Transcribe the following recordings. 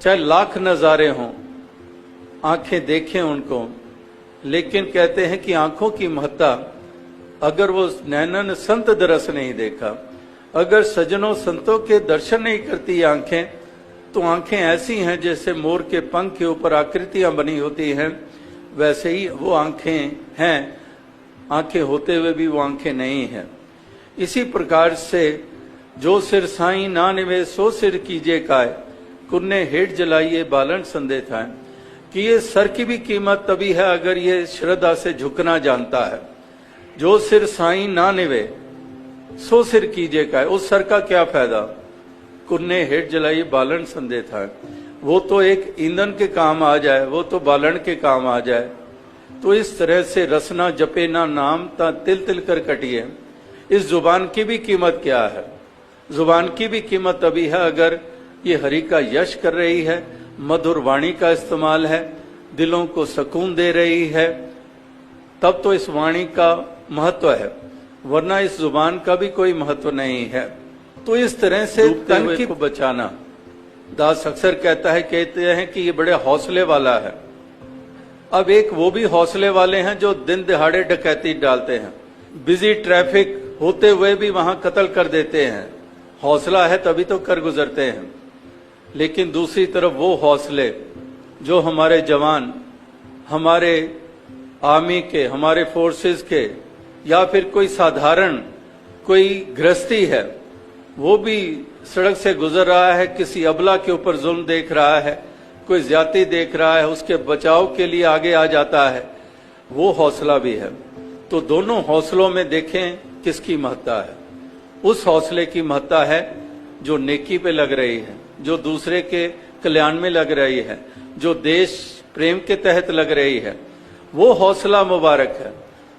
चाहे लाख नजारे हों, आंखें देखें उनको, लेकिन कहते हैं कि आंखों की महत्ता, अगर वो नैनन संत दरस नहीं देखा, अगर सज्जनों संतों के दर्शन नहीं करती आंखें, तो आंखें ऐसी हैं जैसे मोर के पंख के ऊपर आकृतियां बनी होती हैं, वैसे ही वो आंखें हैं। आंखें होते हुए भी वो आंखें नहीं हैं। इसी प्रकार से जो सिर साईं ना निवे सो सिर कीजिए काय, कुन्ने हेठ जलाइए बालन संदेश है, कि ये सर की भी कीमत तभी है अगर ये श्रद्धा से झुकना जानता है। जो सिर साईं ना निवे सो सिर कीजिए काय, उस सर का क्या फायदा, कुन्ने हेठ जलाइए बालन संदेश है, वो तो एक ईंधन के काम आ जाए, वो तो बालन के काम आ जाए। तो इस तरह से रसना जपे ना नाम ता तिल तिल कर कटिए। इस जुबान की भी कीमत क्या है, जुबान की भी कीमत तभी है अगर ये हरि का यश कर रही है, मधुर वाणी का इस्तेमाल है, दिलों को सुकून दे रही है, तब तो इस वाणी का महत्व है, वरना इस जुबान का भी कोई महत्व नहीं है। तो इस तरह से तन की को बचाना, दास अक्सर कहते हैं कि ये बड़े हौसले वाला है। अब एक वो भी हौसले वाले हैं जो दिन दिहाड़े डकैती डालते हैं, बिजी ट्रैफिक होते हुए भी वहां कत्ल कर देते हैं। हौसला है तभी तो कर गुजरते हैं। लेकिन दूसरी तरफ वो हौसले जो हमारे जवान, हमारे आर्मी के, हमारे फोर्सेस के, या फिर कोई साधारण कोई गृहस्थी है, वो भी सड़क से गुजर रहा है, किसी अबला के ऊपर जुल्म देख रहा है, कोई ज्यादती देख रहा है, उसके बचाव के लिए आगे आ जाता है, वो हौसला भी है। तो दोनों हौसलों में देखें किसकी महत्ता है। उस हौसले की महत्ता है जो नेकी पे लग रही है, जो दूसरे के कल्याण में लग रही है, जो देश प्रेम के तहत लग रही है, वो हौसला मुबारक है।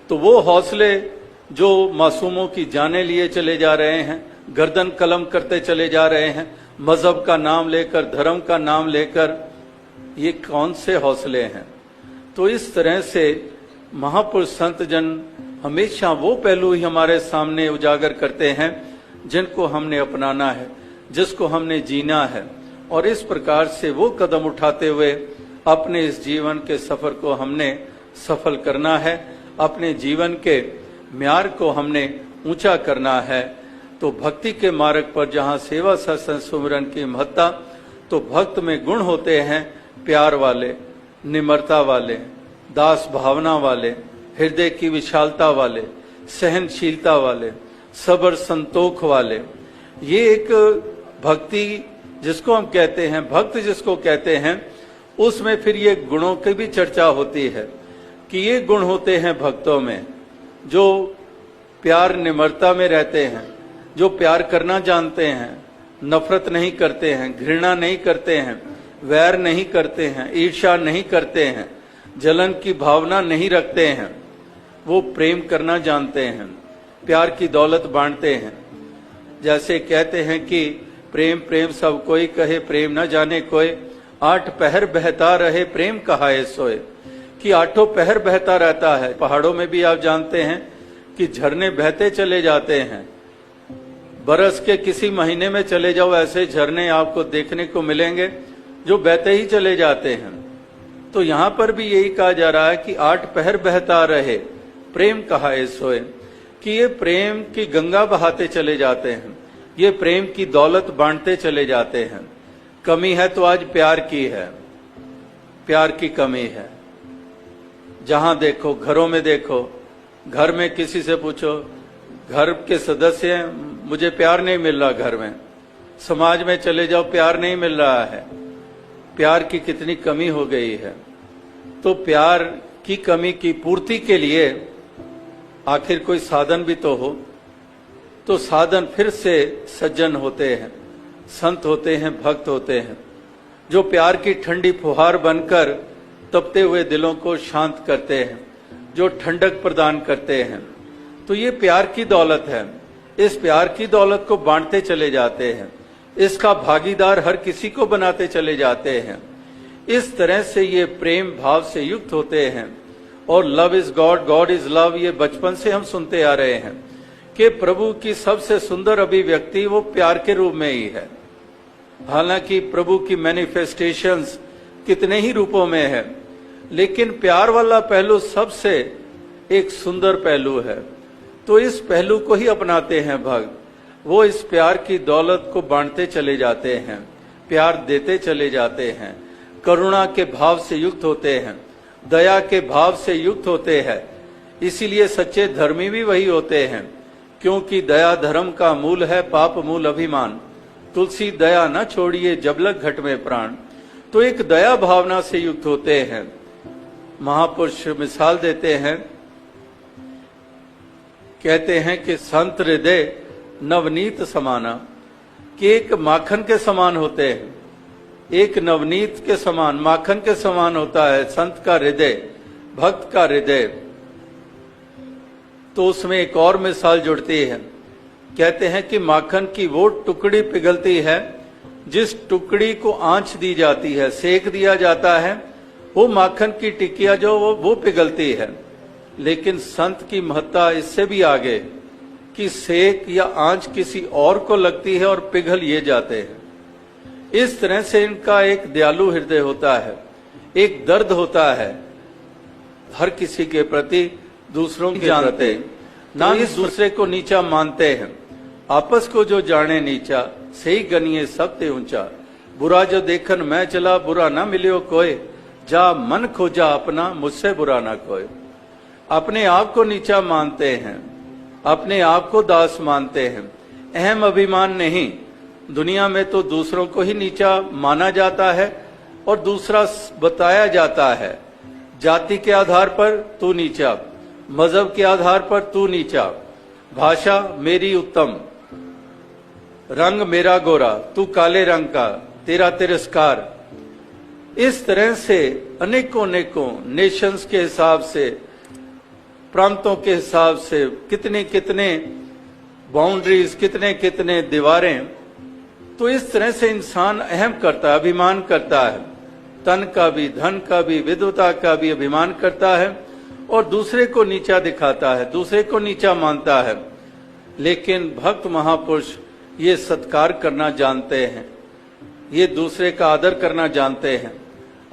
तो वो हौसले जो मासूमों की जानें लिए चले जा रहे हैं, गर्दन कलम करते चले जा रहे हैं, मजहब का नाम लेकर, धर्म का नाम लेकर, ये कौन से हौसले हैं। तो इस तरह से महापुरुष संत जन हमेशा वो पहलू ही हमारे सामने उजागर करते हैं जिनको हमने अपनाना है, जिसको हमने जीना है, और इस प्रकार से वो कदम उठाते हुए अपने इस जीवन के सफर को हमने सफल करना है, अपने जीवन के म्यार को हमने ऊंचा करना है। तो भक्ति के मार्ग पर जहाँ सेवा सत्संग सुमिरन की महत्ता, तो भक्त में गुण होते हैं प्यार वाले, निम्रता वाले, दास भावना वाले, हृदय की विशालता वाले, सहनशीलता वाले, सब्र संतोख वाले। ये एक भक्ति जिसको हम कहते हैं, भक्त जिसको कहते हैं, उसमें फिर ये गुणों की भी चर्चा होती है कि ये गुण होते हैं भक्तों में जो प्यार निम्रता में रहते हैं, जो प्यार करना जानते हैं, नफरत नहीं करते हैं, घृणा नहीं करते हैं, वैर नहीं करते हैं, ईर्ष्या नहीं करते हैं, जलन की भावना नहीं रखते हैं, वो प्रेम करना जानते हैं, प्यार की दौलत बांटते हैं। जैसे कहते हैं कि प्रेम प्रेम सब कोई कहे, प्रेम न जाने कोई, आठ पहर बहता रहे प्रेम कहाए सोए, कि आठों पहर बहता रहता है। पहाड़ों में भी आप जानते हैं कि झरने बहते चले जाते हैं, बरस के किसी महीने में चले जाओ, ऐसे झरने आपको देखने को मिलेंगे जो बहते ही चले जाते हैं। तो यहां पर भी यही कहा जा रहा है कि आठ पहर बहता रहे प्रेम कहाए सोए, कि ये प्रेम की गंगा बहाते चले जाते हैं, ये प्रेम की दौलत बांटते चले जाते हैं। कमी है तो आज प्यार की है, प्यार की कमी है। जहां देखो, घरों में देखो, घर में किसी से पूछो, घर के सदस्य हैं, मुझे प्यार नहीं मिल रहा घर में। समाज में चले जाओ, प्यार नहीं मिल रहा है। प्यार की कितनी कमी हो गई है। तो प्यार की कमी की पूर्ति के लिए आखिर कोई साधन भी तो हो। तो साधन फिर से सज्जन होते हैं, संत होते हैं, भक्त होते हैं, जो प्यार की ठंडी फुहार बनकर तपते हुए दिलों को शांत करते हैं, जो ठंडक प्रदान करते हैं। तो ये प्यार की दौलत है। इस प्यार की दौलत को बांटते चले जाते हैं, इसका भागीदार हर किसी को बनाते चले जाते हैं। इस तरह से ये प्रेम भाव से युक्त होते हैं। और love is God, God is love, ये बचपन से हम सुनते आ रहे हैं कि प्रभु की सबसे सुंदर अभिव्यक्ति वो प्यार के रूप में ही है। हालांकि प्रभु की मैनिफेस्टेशंस कितने ही रूपों में है, लेकिन प्यार वाला पहलू सबसे एक सुंदर पहलू है। तो इस पहलू को ही अपनाते हैं भक्त। वो इस प्यार की दौलत को बांटते चले जाते हैं, प्यार देते चले जाते हैं, करुणा के भाव से युक्त होते हैं, दया के भाव से युक्त होते हैं। इसीलिए सच्चे धर्मी भी वही होते हैं, क्योंकि दया धर्म का मूल है, पाप मूल अभिमान। तुलसी दया न छोड़िए जब लग घट में प्राण। तो एक दया भावना से युक्त होते हैं। महापुरुष मिसाल देते हैं, कहते हैं कि संत हृदय नवनीत समाना, कि एक माखन के समान होते हैं, एक नवनीत के समान, माखन के समान होता है संत का हृदय, भक्त का हृदय। तो उसमें एक और मिसाल जुड़ती है, कहते हैं कि माखन की वो टुकड़ी पिघलती है जिस टुकड़ी को आंच दी जाती है, सेक दिया जाता है, वो माखन की टिकिया जो वो पिघलती है। लेकिन संत की महत्ता इससे भी आगे, कि सेक या आंच किसी और को लगती है और पिघल ये जाते हैं। इस तरह से इनका एक दयालु हृदय होता है, एक दर्द होता है हर किसी के प्रति, दूसरों के जानते, ना इस दूसरे को नीचा मानते हैं। आपस को जो जाने नीचा, सही गनिए सब ते ऊंचा। बुरा जो देखन मैं चला, बुरा ना मिलियो कोय, जा मन खोजा अपना, मुझसे बुरा ना कोय। अपने आप को नीचा मानते हैं, अपने आप को दास मानते हैं, अहम अभिमान नहीं। दुनिया में तो दूसरों को ही नीचा माना जाता है और दूसरा बताया जाता है। जाति के आधार पर तू नीचा, मजहब के आधार पर तू नीचा, भाषा मेरी उत्तम, रंग मेरा गोरा, तू काले रंग का, तेरा तिरस्कार। इस तरह से अनेकों अनेकों नेशंस के हिसाब से, प्रांतों के हिसाब से कितने कितने बाउंड्रीज, कितने कितने दीवारें। तो इस तरह से इंसान अहम करता है, अभिमान करता है, तन का भी, धन का भी, विद्वता का भी अभिमान करता है और दूसरे को नीचा दिखाता है, दूसरे को नीचा मानता है। लेकिन भक्त महापुरुष ये सत्कार करना जानते हैं, ये दूसरे का आदर करना जानते हैं,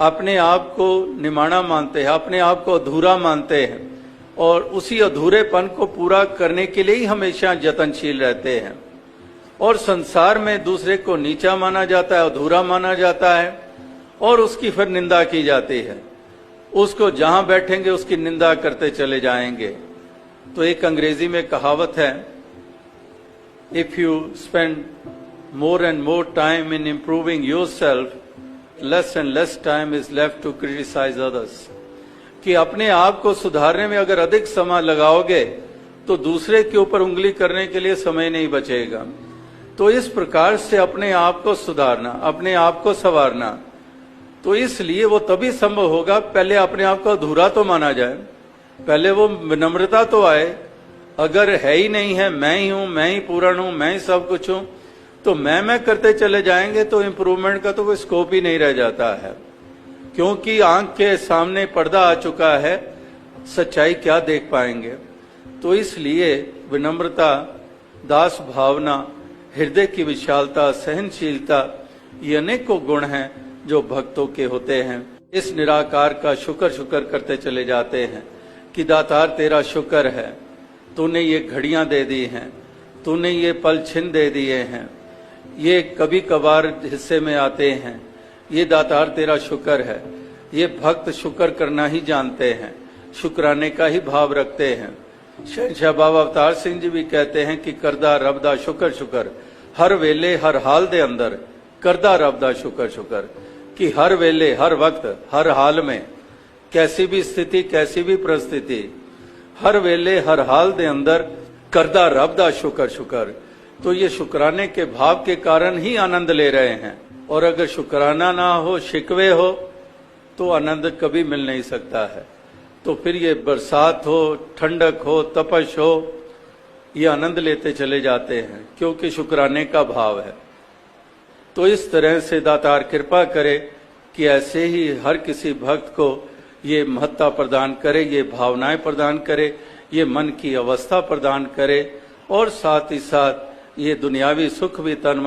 अपने आप को निमाना मानते हैं, अपने आप को अधूरा मानते हैं और उसी अधूरेपन को पूरा करने के लिए ही हमेशा यत्नशील रहते हैं। और संसार में दूसरे को नीचा माना जाता है, अधूरा माना जाता है और उसकी फिर निंदा की जाती है। उसको जहां बैठेंगे उसकी निंदा करते चले जाएंगे। तो एक अंग्रेजी में कहावत है, if you spend more and more time in improving yourself, less and less time is left to criticise others. कि अपने आप को सुधारने में अगर अधिक समय लगाओगे तो दूसरे के ऊपर उंगली करने के लिए समय नहीं बचेगा। तो इस प्रकार से अपने आप को सुधारना, अपने आप को संवारना, तो इसलिए वो तभी संभव होगा, पहले अपने आप को अधूरा तो माना जाए, पहले वो विनम्रता तो आए। अगर है ही नहीं है, मैं ही हूं, मैं ही पूर्ण हूं, मैं ही सब कुछ हूं, तो मैं करते चले जाएंगे तो इंप्रूवमेंट का तो कोई स्कोप ही नहीं रह जाता है। क्योंकि आंख के सामने पर्दा आ चुका है, सच्चाई क्या देख पाएंगे। तो इसलिए विनम्रता, दास भावना, हृदय की विशालता, सहनशीलता, ये अनेकों गुण हैं जो भक्तों के होते हैं। इस निराकार का शुक्र करते चले जाते हैं कि दातार तेरा शुक्र है, तूने ये घड़ियां दे दी हैं, तूने ये पल छिन दे दिए हैं, ये कभी कभार हिस्से में आते हैं, ये दातार तेरा शुक्र है। ये भक्त शुक्र करना ही जानते हैं, शुक्राने का ही भाव रखते हैं। शहंशाह बाबा अवतार सिंह जी भी कहते हैं कि करदा रब दा शुक्र, हर वेले हर हाल दे अंदर करदा रब दा शुक्र। कि हर वेले, हर वक्त, हर हाल में, कैसी भी स्थिति, कैसी भी परिस्थिति, हर वेले हर हाल दे अंदर करदा रब दा शुक्र। तो ये शुक्राने के भाव के कारण ही आनंद ले रहे हैं। और अगर शुक्राना ना हो, शिकवे हो, तो आनंद कभी मिल नहीं सकता है। तो फिर ये बरसात हो, ठंडक हो, तपश हो, ये आनंद लेते चले जाते हैं, क्योंकि शुक्राने का भाव है। तो इस तरह से दातार कृपा करे कि ऐसे ही हर किसी भक्त को ये महत्ता प्रदान करे, ये भावनाएं प्रदान करे, ये मन की अवस्था प्रदान करे और साथ ही साथ ये दुनियावी सुख भी तन